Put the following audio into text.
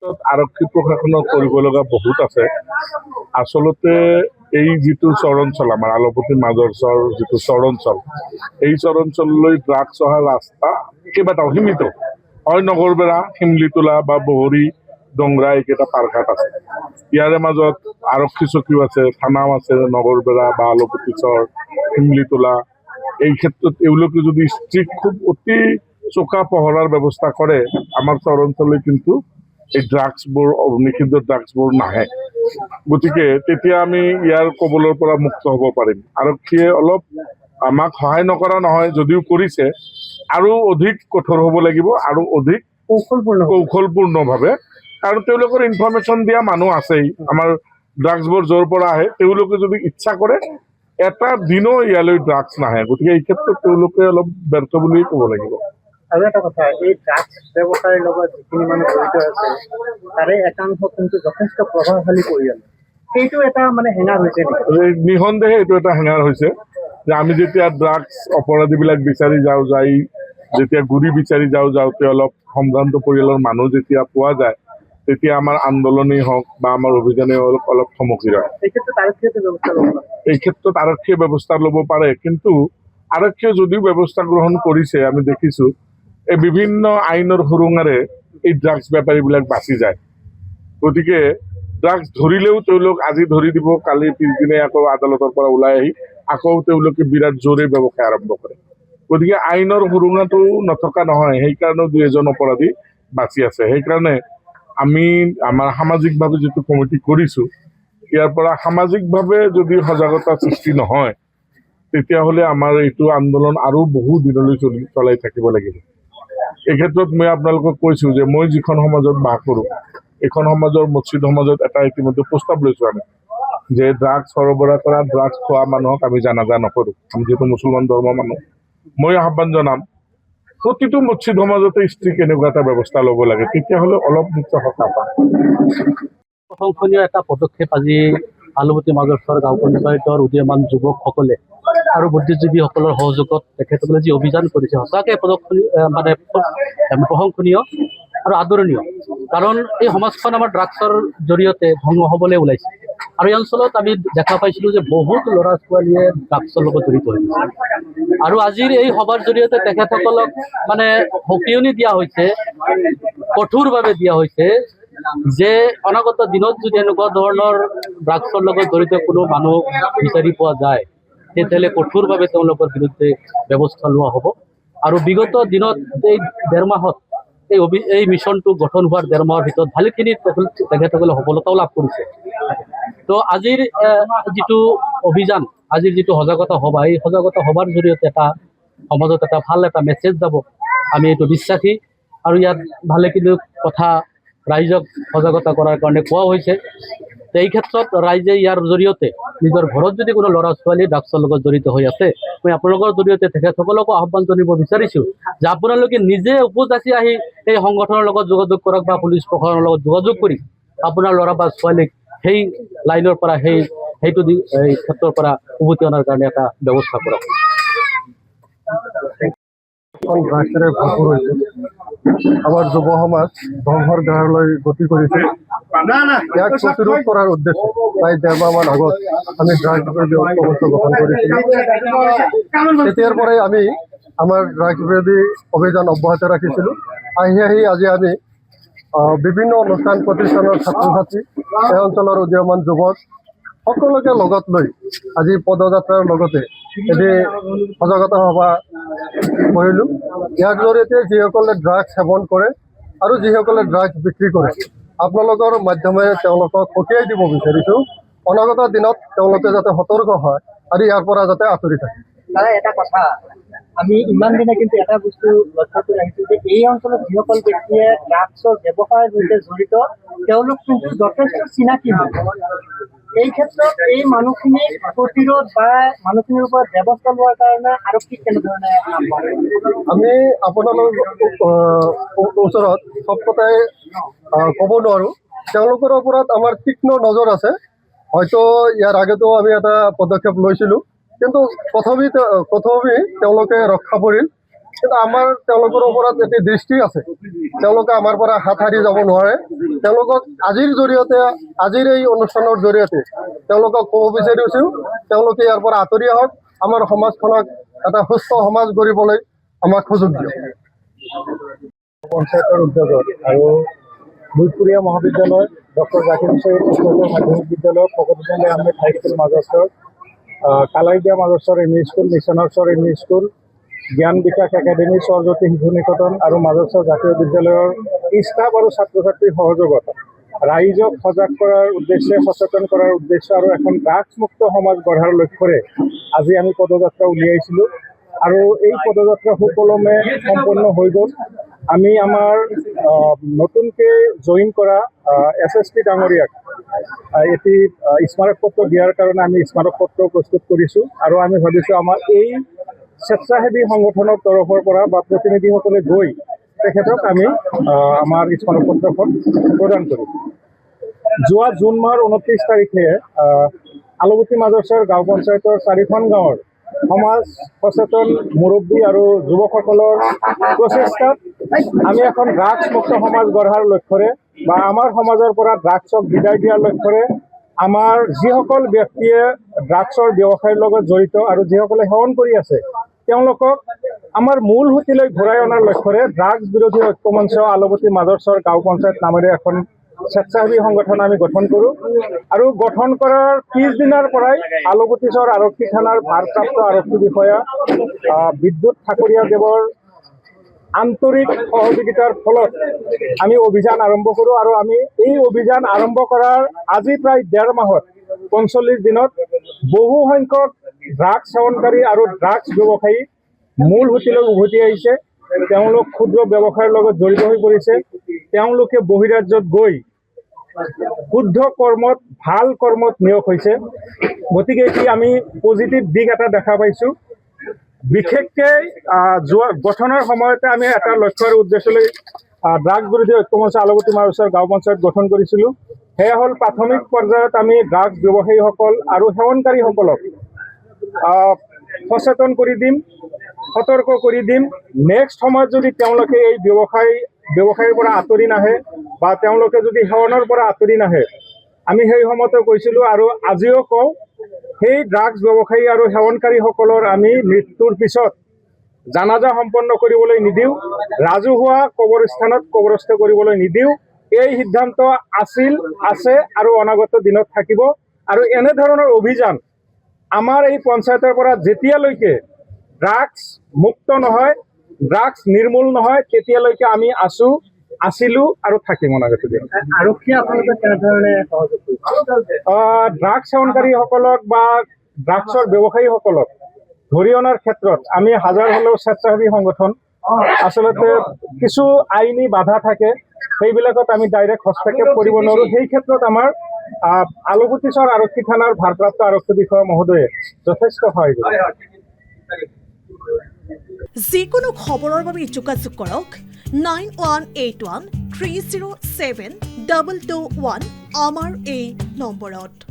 আৰক্ষী প্ৰশাসনৰ কৰিব লগা বহুত আছে। আচলতে এই যিটো চৰাঞ্চল আমাৰ আলপতি মাজৰচৰ যিটো চৰাঞ্চল, এই চৰাঞ্চললৈ ড্ৰাগছ অহা ৰাস্তা কেইবাটাও সীমিত হয়। নগৰবেৰা, শিমলিতোলা বা বহৰী, ডংৰা এইকেইটা পাৰঘাট আছে। ইয়াৰে মাজত আৰক্ষী চকীও আছে, থানাও আছে, নগৰবেৰা বা আলপতি চৰ, শিমলিতোলা। এই ক্ষেত্ৰত এওঁলোকে যদি ষ্ট্ৰিক্ট খুব অতি চোকা পহৰাৰ ব্যৱস্থা কৰে, আমাৰ চৰাঞ্চলে কিন্তু এই ড্ৰাগছবোৰ, নিষিদ্ধ ড্ৰাগছবোৰ নাহে। গতিকে তেতিয়া আমি ইয়াৰ কবলৰ পৰা মুক্ত হ'ব পাৰিম। আৰক্ষীয়ে অলপ আমাক সহায় নকৰা নহয়, যদিও কৰিছে, আৰু অধিক কঠোৰ হ'ব লাগিব আৰু অধিক কৌশলপূৰ্ণভাৱে, কাৰণ তেওঁলোকৰ ইনফৰমেশ্যন দিয়া মানুহ আছেই। আমাৰ ড্ৰাগছবোৰ য'ৰ পৰা আহে তেওঁলোকে যদি ইচ্ছা কৰে এটা দিনো ইয়ালৈ ড্ৰাগছ নাহে। গতিকে এই ক্ষেত্ৰত তেওঁলোকে অলপ ব্যৰ্থ বুলিয়েই ক'ব লাগিব। আৰু এটা কথা, এই ড্ৰাগছ ব্যৱসায়ৰ লগত যিখিনি মানুহ জড়িত আছে তাৰে একাংশ কিন্তু যথেষ্ট প্ৰভাৱশালী পৰিয়াল। সেইটো এটা হেঙাৰ হৈছে নেকি? নিঃসন্দেহে এইটো এটা হেঙাৰ হৈছে যে আমি যেতিয়া ড্ৰাগছ অপৰাধীবিলাক বিচাৰি যাওঁ, যেতিয়া গুৰি বিচাৰি যাওঁতে অলপ সম্ভ্ৰান্ত পৰিয়ালৰ মানুহ যেতিয়া পোৱা যায়, তেতিয়া আমাৰ আন্দোলনেই হওক বা আমাৰ অভিযানেই হওক অলপ থমকি ৰয়। এই ক্ষেত্ৰত আৰক্ষীয়ে ব্যৱস্থা ল'ব পাৰে, কিন্তু আৰক্ষীয়ে যদিও ব্যৱস্থা গ্ৰহণ কৰিছে, আমি দেখিছো এই বিভিন্ন আইনৰ সুৰুঙাৰে এই ড্ৰাগছ বেপাৰীবিলাক বাচি যায়। গতিকে ড্ৰাগছ ধৰিলেও তেওঁলোক আজি ধৰি দিব, কালি পিছদিনে আকৌ আদালতৰ পৰা ওলাই আহি আকৌ তেওঁলোকে বিৰাট জোৰে ব্যৱসায় আৰম্ভ কৰে। গতিকে আইনৰ সুৰুঙাটো নথকা নহয়, সেইকাৰণে 2 এজন অপৰাধী বাচি আছে। সেইকাৰণে আমি আমাৰ সামাজিকভাৱে যিটো কমিটি কৰিছো, ইয়াৰ পৰা সামাজিকভাৱে যদি সজাগতা সৃষ্টি নহয়, তেতিয়াহ'লে আমাৰ এইটো আন্দোলন আৰু বহু দিনলৈ চলাই থাকিব লাগিব। এই ক্ষেত্ৰত মই আপোনালোকক কৈছো যে মই যিখন সমাজত বাস কৰোঁ, এইখন সমাজৰ মছজিদ সমাজত এটা ইতিমধ্যে প্ৰস্তাৱ লৈছো আমি, যে ড্ৰাগছ সৰবৰাহ কৰা, ড্ৰাগছ খোৱা মানুহক আমি জানাজা নকৰোঁ। আমি যিহেতু মুছলমান ধৰ্মৰ মানুহ, মই আহ্বান জনাম প্ৰতিটো মছজিদ সমাজতে ষ্ট্ৰিক্ট এনেকুৱা এটা ব্যৱস্থা ল'ব লাগে, তেতিয়াহ'লে অলপ নিশ্চয় সকাহ পায়। প্ৰশংসনীয় এটা পদক্ষেপ আজি আলুপতি মাজৰচৰ গাঁও পঞ্চায়তৰ উদীয়মান যুৱকসকলে আৰু বুদ্ধিজীৱীসকলৰ সহযোগত তেখেতসকলে যি অভিযান কৰিছে, সঁচাকৈ প্ৰশংসনীয় আৰু আদৰণীয়। কাৰণ এই সমাজখন আমাৰ ড্ৰাগছৰ জৰিয়তে ধ্বংস হ'বলৈ ওলাইছে, আৰু এই অঞ্চলত আমি দেখা পাইছিলোঁ যে বহুত ল'ৰা ছোৱালীয়ে ড্ৰাগছৰ লগত জড়িত হৈছে। আৰু আজিৰ এই সভাৰ জৰিয়তে তেখেতসকলক সকিয়নি দিয়া হৈছে, কঠোৰভাৱে দিয়া হৈছে যে অনাগত দিনত যদি এনেকুৱা ধৰণৰ ড্ৰাগছৰ লগত জড়িত কোনো মানুহ বিচাৰি পোৱা যায়, তেতিয়াহ'লে কঠোৰভাৱে তেওঁলোকৰ বিৰুদ্ধে ব্যৱস্থা লোৱা হ'ব। আৰু বিগত দিনত এই 1.5 মাহত এই মিছনটো গঠন হোৱাৰ 1.5 মাহৰ ভিতৰত ভালেখিনি তেখেতসকলে সফলতাও লাভ কৰিছে। তো আজিৰ যিটো অভিযান, আজিৰ যিটো সজাগতা সভা, এই সজাগতা সভাৰ জৰিয়তে এটা সমাজত এটা ভাল এটা মেছেজ যাব, আমি এইটো বিশ্বাসী। আৰু ইয়াত ভালেখিনি কথা ৰাইজক সজাগতা কৰাৰ কাৰণে কোৱা হৈছে। এই ক্ষেত্ৰত ৰাইজে ইয়াৰ জৰিয়তে নিজৰ ঘৰত যদি কোনো ল'ৰা ছোৱালী ড্ৰাগছৰ লগত জড়িত হৈ আছে, মই আপোনালোকৰ জৰিয়তে তেখেতসকলকো আহ্বান জনাব বিচাৰিছোঁ যে আপোনালোকে নিজে উপযাচি আহি এই সংগঠনৰ লগত যোগাযোগ কৰক বা পুলিচ প্ৰশাসনৰ লগত যোগাযোগ কৰি আপোনাৰ ল'ৰা বা ছোৱালীক সেই লাইনৰ পৰা এই ক্ষেত্ৰৰ পৰা উভতি অনাৰ কাৰণে এটা ব্যৱস্থা কৰক। আমাৰ যুৱ সমাজ ধ্বংসৰ ধাৰালৈ গতি কৰিছে। ইয়াক প্ৰতিৰোধ কৰাৰ উদ্দেশ্যে প্ৰায় 1.5 মাহমান আগত আমি ড্ৰাগছ বিৰোধী ঐক্যমঞ্চ গঠন কৰিছিলোঁ। তেতিয়াৰ পৰাই আমি আমাৰ ড্ৰাগছ বিৰোধী অভিযান অব্যাহত ৰাখিছিলোঁ। আহি আজি আমি বিভিন্ন অনুষ্ঠান প্ৰতিষ্ঠানৰ ছাত্ৰ ছাত্ৰী, এই অঞ্চলৰ উদীয়মান যুৱক সকলোকে লগত লৈ আজি পদযাত্ৰাৰ লগতে এটি সজাগতা সভা কৰিলোঁ। ইয়াৰ জৰিয়তে যিসকলে ড্ৰাগছ সেৱন কৰে আৰু যিসকলে ড্ৰাগছ বিক্ৰী কৰে, আপোনালোকৰ মাধ্যমেৰে তেওঁলোকক সকীয়াই দিব বিচাৰিছোঁ, অনাগত দিনত তেওঁলোকে যাতে সতৰ্ক হয় আৰু ইয়াৰ পৰা যাতে আঁতৰি থাকে। এটা কথা, আমি ইমান দিনে কিন্তু এটা বস্তু লক্ষ্য কৰি আহিছোঁ যে এই অঞ্চলত যিসকল ব্যক্তিয়ে ড্ৰাগছৰ ব্যৱসায়ৰ সৈতে জড়িত, তেওঁলোক কিন্তু যথেষ্ট চিনাকি মানুহ। এই ক্ষেত্ৰত এই মানুহখিনি প্ৰতিৰোধ বা মানুহখিনিৰ ওপৰত ব্যৱস্থা লোৱাৰ কাৰণে আৰক্ষীক কেনেধৰণে আমি আপোনালোকৰ ওচৰত চব কথাই ক'ব নোৱাৰোঁ। তেওঁলোকৰ ওপৰত আমাৰ তীক্ষ্ণ নজৰ আছে। হয়তো ইয়াৰ আগতেও আমি এটা পদক্ষেপ লৈছিলোঁ, কিন্তু প্ৰথমে তেওঁলোকে ৰক্ষা পৰিল। কিন্তু আমাৰ তেওঁলোকৰ ওপৰত এটি দৃষ্টি আছে, তেওঁলোকে আমাৰ পৰা হাত সাৰি যাব নোৱাৰে। তেওঁলোকক আজিৰ এই অনুষ্ঠানৰ জৰিয়তে তেওঁলোকক ক'ব বিচাৰিছোঁ তেওঁলোকে ইয়াৰ পৰা আঁতৰি আহক, আমাৰ সমাজখনক এটা সুস্থ সমাজ গঢ়িবলৈ আমাক সুযোগ দিয়ক। পঞ্চায়তৰ উদ্যোগত আৰু বুধপুৰীয়া মহাবিদ্যালয়, ডক্টৰ জাকিৰ হুছেইন উচ্চতৰ মাধ্যমিক বিদ্যালয়, ফকৰুদ্দিন আহমেদ হাইস্কুল মাজস্তৰ, কালাইদিয়া মাজস্তৰ এম.ই. স্কুল, মিছনৰ M E. School, Gyan Bikash academy, স্বৰজ্যোতি শিশু নিকেতন আৰু মাজস্তৰ জাতীয় বিদ্যালয়ৰ ষ্টাফ আৰু ছাত্ৰ ছাত্ৰীৰ সহযোগত ৰাইজক সজাগ কৰাৰ উদ্দেশ্যে, সচেতন কৰাৰ উদ্দেশ্যে আৰু এখন ড্ৰাগছমুক্ত সমাজ গঢ়াৰ লক্ষ্যৰে আজি আমি পদযাত্ৰা উলিয়াইছিলোঁ আৰু এই পদযাত্ৰা সুকলমে সম্পন্ন হৈ গ'ল। আমি আমাৰ নতুনকৈ জইন কৰা SSP ডাঙৰীয়াক এটি স্মাৰক পত্ৰ দিয়াৰ কাৰণে আমি স্মাৰক পত্ৰ প্ৰস্তুত কৰিছোঁ আৰু আমি ভাবিছোঁ আমাৰ এই স্বেচ্ছাসেৱী সংগঠনৰ তৰফৰ পৰা বা প্ৰতিনিধিসকলে গৈ তেখেতক আমি আমাৰ স্মাৰক পত্ৰখন প্ৰদান কৰিম। যোৱা জুন মাহৰ 29 তাৰিখে আলুগুটি মাজস্বৰ গাঁও পঞ্চায়তৰ 4খন গাঁৱৰ সমাজ সচেতন মুৰব্বী আৰু যুৱকসকলৰ প্ৰচেষ্টাত আমি এখন ড্ৰাগছমুক্ত সমাজ গঢ়াৰ লক্ষ্যৰে বা আমাৰ সমাজৰ পৰা ড্ৰাগছক বিদায় দিয়াৰ লক্ষ্যৰে আমাৰ যিসকল ব্যক্তিয়ে ড্ৰাগছৰ ব্যৱসায়ৰ লগত জড়িত আৰু যিসকলে সেৱন কৰি আছে তেওঁলোকক আমাৰ মূল সুঁতিলৈ ঘূৰাই অনাৰ লক্ষ্যৰে ড্ৰাগছ বিৰোধী ঐক্য মঞ্চ আলুগুটি মাজস্বৰ গাঁও পঞ্চায়ত নামেৰে এখন স্বেচ্ছাসেৱী সংগঠন আমি গঠন কৰোঁ আৰু গঠন কৰাৰ পিছদিনাৰ পৰাই আলুগুটিচৰ আৰক্ষী থানাৰ ভাৰপ্ৰাপ্ত আৰক্ষী বিষয়া বিদ্যুৎ ঠাকুৰীয়াদেৱৰ আন্তৰিক সহযোগিতাৰ ফলত আমি অভিযান আৰম্ভ কৰোঁ আৰু আমি এই অভিযান আৰম্ভ কৰাৰ আজি প্ৰায় 1.5 মাহত 45 দিনত বহু সংখ্যক ড্ৰাগছ সেৱনকাৰী আৰু ড্ৰাগছ ব্যৱসায়ী মূল সুঁতিলৈ উভতি আহিছে। তেওঁলোক ক্ষুদ্ৰ ব্যৱসায়ৰ লগত জড়িত হৈ পৰিছে। তেওঁলোকে বহিৰাজ্যত গৈ শুদ্ধ কৰ্মত, ভাল কৰ্মত নিয়োগ হৈছে। গতিকে এটি আমি পজিটিভ দিশ এটা দেখা পাইছোঁ। বিশেষকৈ যোৱা গঠনৰ সময়তে আমি এটা লক্ষ্য আৰু উদ্দেশ্যলৈ ড্ৰাগছ বিৰোধী ঐক্য মঞ্চ আলুগুটি মাজস্বৰ গাঁও পঞ্চায়ত গঠন কৰিছিলোঁ। সেয়া হ'ল প্ৰাথমিক পৰ্যায়ত আমি ড্ৰাগছ ব্যৱসায়ীসকল আৰু সেৱনকাৰীসকলক সচেতন কৰি দিম, সতৰ্ক কৰি দিম। নেক্সট সময়ত যদি তেওঁলোকে এই ব্যৱসায়ীৰ পৰা আঁতৰি নাহে বা তেওঁলোকে যদি সেৱনৰ পৰা আঁতৰি নাহে, আমি সেই সময়তে কৈছিলোঁ আৰু আজিও কওঁ, সেই ড্ৰাগছ ব্যৱসায়ী আৰু সেৱনকাৰীসকলৰ আমি মৃত্যুৰ পিছত জানাজা সম্পন্ন কৰিবলৈ নিদিওঁ, ৰাজহুৱা কবৰস্থানত কবৰস্থ কৰিবলৈ নিদিওঁ। এই সিদ্ধান্ত আছে আৰু অনাগত দিনত থাকিব। আৰু এনেধৰণৰ অভিযান আমাৰ এই পঞ্চায়তৰ পৰা যেতিয়ালৈকে ড্ৰাগছ মুক্ত নহয়, ড্ৰাগছ নিৰ্মূল নহয়, তেতিয়ালৈকে আমি আছিলোঁ আৰু থাকিম অনাগত দিনত। আৰক্ষীয়ে আপোনালোকে কেনেধৰণে সহযোগ কৰিছে? ড্ৰাগছ সেৱনকাৰীসকলক বা ড্ৰাগছৰ ব্যৱসায়ীসকলক ধৰি অনাৰ ক্ষেত্ৰত আমি হাজাৰ হ'লেও স্বেচ্ছাসেৱী সংগঠন, আচলতে কিছু আইনী বাধা থাকে, সেইবিলাকত আমি ডাইৰেক্ট হস্তক্ষেপ কৰিব নোৱাৰোঁ। সেই ক্ষেত্ৰত আমাৰ আলুগুটিচৰ আৰক্ষী থানাৰ ভাৰপ্ৰাপ্ত আৰক্ষী বিষয়া মহোদয়ে যথেষ্ট সহায় কৰে। যিকোনো খবৰৰ বাবে যোগাযোগ কৰক 9181 307 221 আমাৰ এই নম্বৰত।